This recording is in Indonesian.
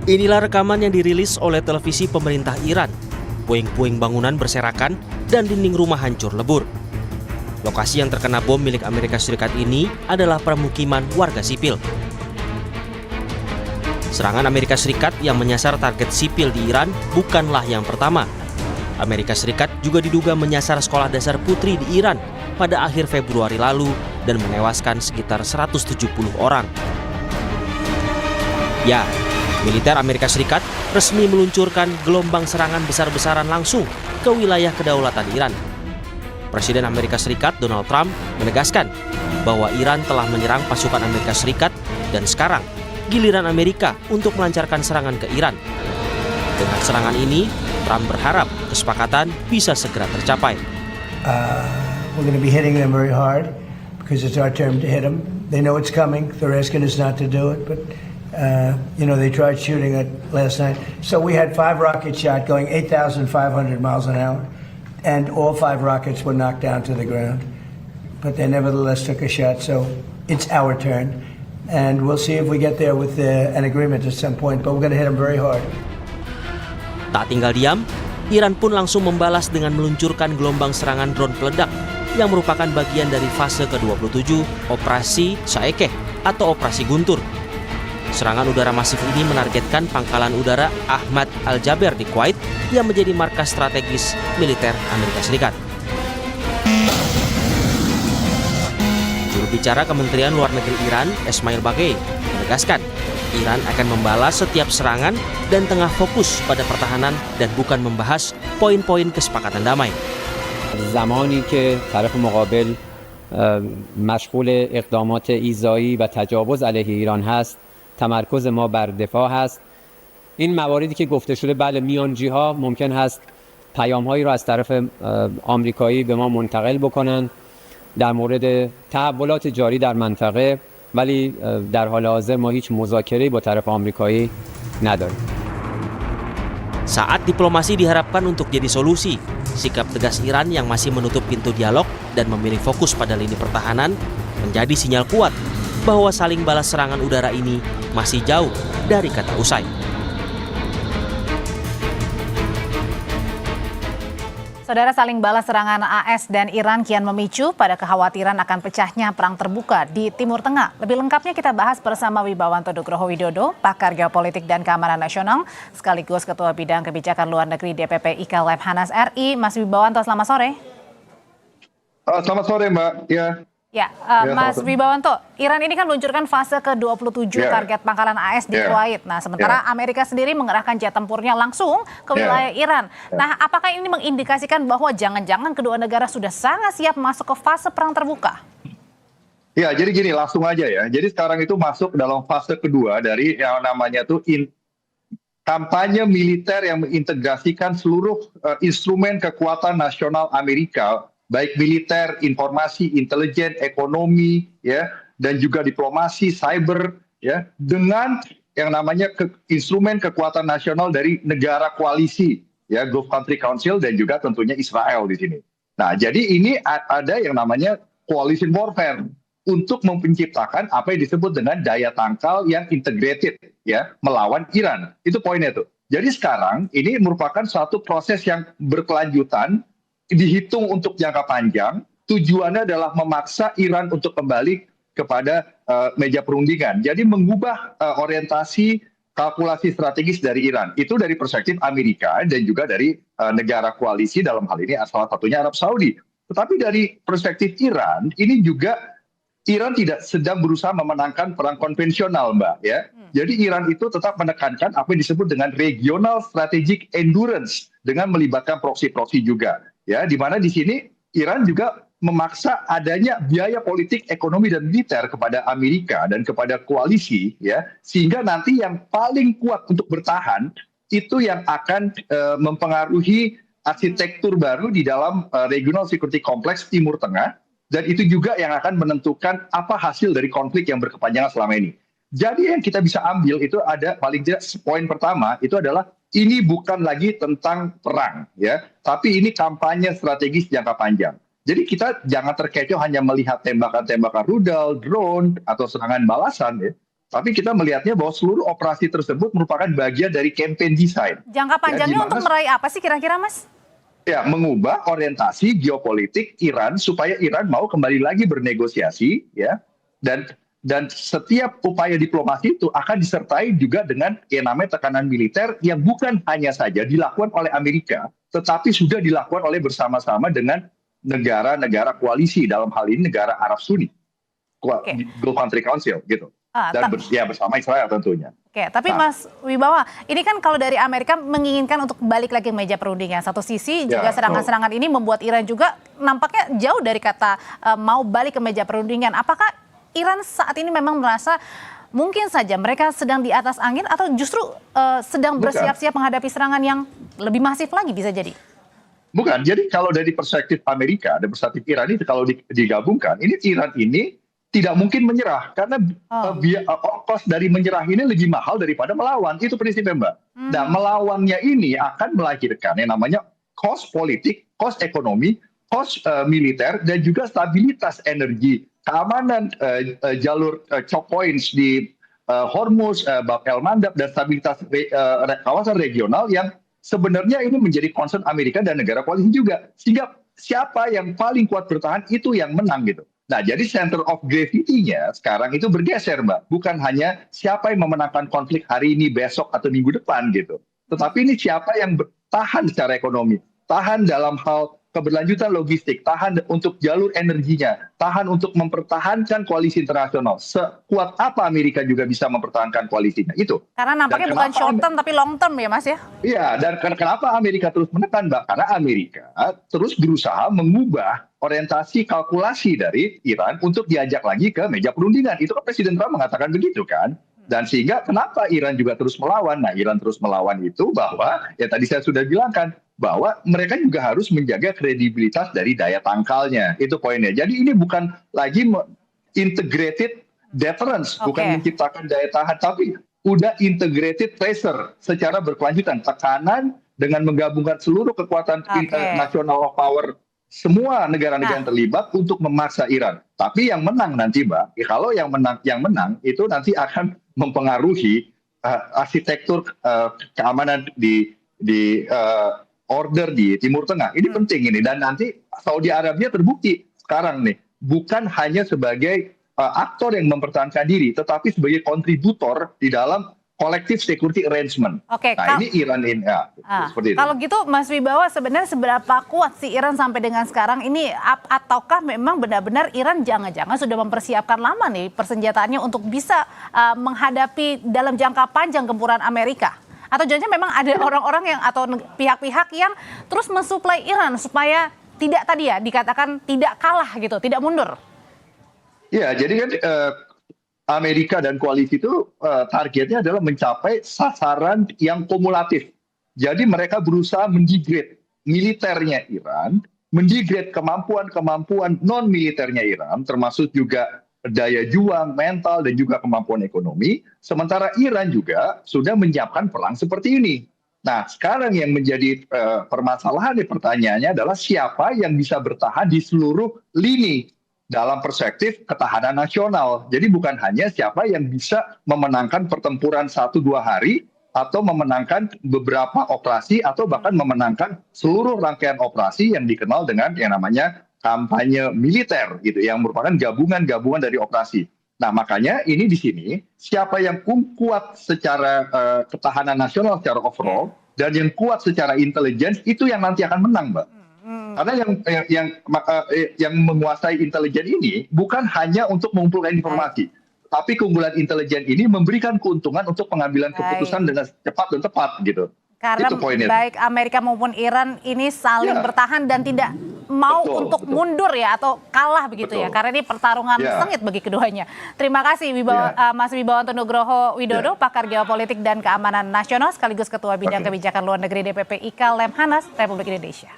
Inilah rekaman yang dirilis oleh televisi pemerintah Iran. Puing-puing bangunan berserakan dan dinding rumah hancur lebur. Lokasi yang terkena bom milik Amerika Serikat ini adalah permukiman warga sipil. Serangan Amerika Serikat yang menyasar target sipil di Iran bukanlah yang pertama. Amerika Serikat juga diduga menyasar sekolah dasar putri di Iran pada akhir Februari lalu dan menewaskan sekitar 170 orang. Ya, militer Amerika Serikat resmi meluncurkan gelombang serangan besar-besaran langsung ke wilayah kedaulatan Iran. Presiden Amerika Serikat Donald Trump menegaskan bahwa Iran telah menyerang pasukan Amerika Serikat dan sekarang giliran Amerika untuk melancarkan serangan ke Iran. Dengan serangan ini, Trump berharap kesepakatan bisa segera tercapai. We're going to be hitting them very hard because it's our turn to hit them. They know it's coming. They're asking us not to do it, but they tried shooting it last night. So we had 5 rockets shot going 8,500 miles an hour, and all 5 rockets were knocked down to the ground. But they nevertheless took a shot, so it's our turn. And we'll see if we get there with an agreement at some point, but we're going to hit them very hard. Tak tinggal diam, Iran pun langsung membalas dengan meluncurkan gelombang serangan drone peledak yang merupakan bagian dari fase ke-27 Operasi Saekeh atau Operasi Guntur. Serangan udara masif ini menargetkan pangkalan udara Ahmad Al-Jaber di Kuwait yang menjadi markas strategis militer Amerika Serikat. Juru bicara Kementerian Luar Negeri Iran, Esmail Baghaei, menegaskan Iran akan membalas setiap serangan dan tengah fokus pada pertahanan dan bukan membahas poin-poin kesepakatan damai. زمانی که طرف مقابل مشغول اقدامات ایذایی و تجاوز علیه ایران هست، تمرکز ما بر دفاع هست. این مواردی که گفته شده بله میانجی‌ها ممکن هست پیام‌هایی را از طرف آمریکایی به ما منتقل بکنن در مورد تحولات جاری در منطقه، ولی در حال حاضر ما هیچ مذاکره‌ای با طرف آمریکایی نداریم. Saat diplomasi diharapkan untuk jadi solusi, sikap tegas Iran yang masih menutup pintu dialog dan memilih fokus pada lini pertahanan menjadi sinyal kuat bahwa saling balas serangan udara ini masih jauh dari kata usai. Saudara, saling balas serangan AS dan Iran kian memicu pada kekhawatiran akan pecahnya perang terbuka di Timur Tengah. Lebih lengkapnya kita bahas bersama Wibawanto Nugroho Widodo, pakar geopolitik dan keamanan nasional, sekaligus Ketua Bidang Kebijakan Luar Negeri DPP IKA Lemhanas RI. Mas Wibawanto, selamat sore. Selamat sore, Mbak. Ya, Mas Wibawanto, Iran ini kan meluncurkan fase ke-27 target pangkalan AS di Kuwait. Nah, sementara Amerika sendiri mengerahkan jet tempurnya langsung ke wilayah Iran. Nah, apakah ini mengindikasikan bahwa jangan-jangan kedua negara sudah sangat siap masuk ke fase perang terbuka? Ya, jadi gini, langsung aja ya. Jadi sekarang itu masuk dalam fase kedua dari yang namanya tuh kampanye militer yang mengintegrasikan seluruh instrumen kekuatan nasional Amerika, baik militer, informasi, intelijen, ekonomi, ya, dan juga diplomasi, cyber, ya, dengan yang namanya instrumen kekuatan nasional dari negara koalisi, ya, Gulf Country Council dan juga tentunya Israel di sini. Nah, jadi ini ada yang namanya coalition warfare untuk menciptakan apa yang disebut dengan daya tangkal yang integrated, ya, melawan Iran. Itu poinnya tuh. Jadi sekarang ini merupakan suatu proses yang berkelanjutan, dihitung untuk jangka panjang, tujuannya adalah memaksa Iran untuk kembali kepada meja perundingan. Jadi mengubah orientasi kalkulasi strategis dari Iran. Itu dari perspektif Amerika dan juga dari negara koalisi, dalam hal ini salah satunya Arab Saudi. Tetapi dari perspektif Iran, ini juga Iran tidak sedang berusaha memenangkan perang konvensional, Mbak, ya. Jadi Iran itu tetap menekankan apa yang disebut dengan regional strategic endurance dengan melibatkan proksi-proksi juga. Ya, di mana di sini Iran juga memaksa adanya biaya politik, ekonomi dan militer kepada Amerika dan kepada koalisi, ya, sehingga nanti yang paling kuat untuk bertahan itu yang akan mempengaruhi arsitektur baru di dalam regional security complex Timur Tengah, dan itu juga yang akan menentukan apa hasil dari konflik yang berkepanjangan selama ini. Jadi yang kita bisa ambil itu ada paling tidak poin pertama itu adalah ini bukan lagi tentang perang, ya, tapi ini kampanye strategis jangka panjang. Jadi kita jangan terkecoh hanya melihat tembakan-tembakan rudal, drone, atau serangan balasan, ya. Tapi kita melihatnya bahwa seluruh operasi tersebut merupakan bagian dari campaign design. Jangka panjangnya di mana untuk meraih apa sih kira-kira, Mas? Ya, mengubah orientasi geopolitik Iran supaya Iran mau kembali lagi bernegosiasi, ya. Dan setiap upaya diplomasi itu akan disertai juga dengan yang namanya tekanan militer yang bukan hanya saja dilakukan oleh Amerika, tetapi sudah dilakukan oleh bersama-sama dengan negara-negara koalisi, dalam hal ini negara Arab Sunni, Gulf Country Council, gitu. Dan bersama Israel tentunya. Oke, tapi Mas Wibawa, ini kan kalau dari Amerika menginginkan untuk balik lagi ke meja perundingan. Satu sisi juga serangan-serangan ini membuat Iran juga nampaknya jauh dari kata mau balik ke meja perundingan. Apakah Iran saat ini memang merasa mungkin saja mereka sedang di atas angin atau justru sedang bersiap-siap menghadapi serangan yang lebih masif lagi bisa jadi? Bukan, jadi kalau dari perspektif Amerika dan perspektif Iran itu kalau digabungkan, ini Iran ini tidak mungkin menyerah karena ongkos dari menyerah ini lebih mahal daripada melawan. Itu prinsipnya, Mbak. Nah, melawannya ini akan melahirkan yang namanya cost politik, cost ekonomi, cost militer, dan juga stabilitas energi, keamanan jalur choke points di Hormuz, Bab el-Mandab, dan stabilitas kawasan regional yang sebenarnya ini menjadi concern Amerika dan negara koalisi juga. Sehingga siapa yang paling kuat bertahan itu yang menang gitu. Nah, jadi center of gravity-nya sekarang itu bergeser, Mbak. Bukan hanya siapa yang memenangkan konflik hari ini, besok, atau minggu depan gitu. Tetapi ini siapa yang bertahan secara ekonomi, tahan dalam hal keberlanjutan logistik, tahan untuk jalur energinya, tahan untuk mempertahankan koalisi internasional. Sekuat apa Amerika juga bisa mempertahankan koalisinya itu. Karena nampaknya bukan short term tapi long term ya, Mas ya? Iya, dan kenapa Amerika terus menekan, Mbak? Karena Amerika terus berusaha mengubah orientasi kalkulasi dari Iran untuk diajak lagi ke meja perundingan. Itu kan Presiden Trump mengatakan begitu kan. Dan sehingga kenapa Iran juga terus melawan? Nah, Iran terus melawan itu bahwa, ya tadi saya sudah bilang kan, bahwa mereka juga harus menjaga kredibilitas dari daya tangkalnya. Itu poinnya. Jadi ini bukan lagi integrated deterrence, bukan menciptakan daya tahan, tapi udah integrated pressure secara berkelanjutan. Tekanan dengan menggabungkan seluruh kekuatan international of power, semua negara-negara yang terlibat untuk memaksa Iran. Tapi yang menang nanti, Mbak, kalau yang menang itu nanti akan mempengaruhi arsitektur keamanan di order di Timur Tengah. Ini penting ini, dan nanti Saudi Arabia terbukti sekarang nih bukan hanya sebagai aktor yang mempertahankan diri, tetapi sebagai kontributor di dalam collective security arrangement. Nah, ini Iran ini seperti itu. Kalau gitu Mas Wibawa, sebenarnya seberapa kuat sih Iran sampai dengan sekarang ini, ataukah memang benar-benar Iran jangan-jangan sudah mempersiapkan lama nih persenjataannya untuk bisa menghadapi dalam jangka panjang gempuran Amerika? Atau jangan-jangan memang ada orang-orang yang atau pihak-pihak yang terus mensuplai Iran supaya tidak tadi ya dikatakan tidak kalah gitu, tidak mundur? Ya, jadi kan Amerika dan koalisi itu targetnya adalah mencapai sasaran yang kumulatif. Jadi mereka berusaha mendegrade militernya Iran, mendegrade kemampuan non-militernya Iran, termasuk juga daya juang, mental, dan juga kemampuan ekonomi. Sementara Iran juga sudah menyiapkan perang seperti ini. Nah, sekarang yang menjadi permasalahan pertanyaannya adalah siapa yang bisa bertahan di seluruh lini dalam perspektif ketahanan nasional. Jadi bukan hanya siapa yang bisa memenangkan pertempuran 1-2 hari atau memenangkan beberapa operasi atau bahkan memenangkan seluruh rangkaian operasi yang dikenal dengan yang namanya kampanye militer gitu, yang merupakan gabungan-gabungan dari operasi. Nah, makanya ini di sini siapa yang kuat secara ketahanan nasional secara overall dan yang kuat secara intelligence itu yang nanti akan menang, Mbak. Karena yang menguasai intelijen ini bukan hanya untuk mengumpulkan informasi, tapi keunggulan intelijen ini memberikan keuntungan untuk pengambilan keputusan dengan cepat dan tepat gitu. Karena baik Amerika maupun Iran ini saling bertahan dan tidak mau untuk mundur ya atau kalah begitu ya. Karena ini pertarungan sengit bagi keduanya. Terima kasih Mas Wibawanto Nugroho Widodo, pakar geopolitik dan keamanan nasional sekaligus Ketua Bidang Kebijakan Luar Negeri DPP IKA Lemhanas Republik Indonesia.